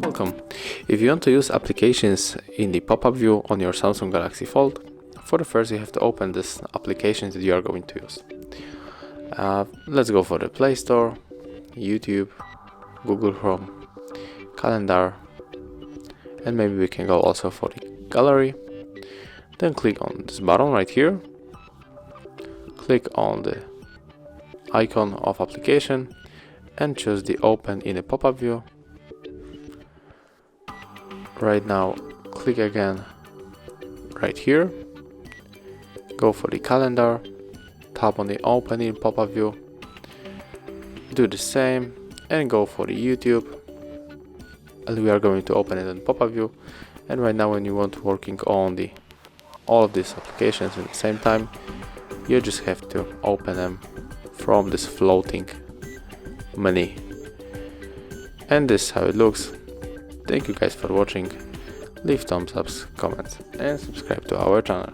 Welcome. If you want to use applications in the pop-up view on your Samsung Galaxy Fold, for the first you have to open this applications that you are going to use. Let's go for the Play Store, YouTube, Google Chrome, Calendar, and maybe we can go also for the gallery. Then click on this button right here, click on the icon of application and choose the open in a pop-up view. Right now click again right here, go for the calendar, tap on the open in pop-up view, do the same and go for the YouTube, and we are going to open it in pop-up view. And right now when you want to working on all of these applications at the same time, you just have to open them from this floating menu. And this is how it looks. Thank you guys for watching. Leave thumbs ups, comments and subscribe to our channel.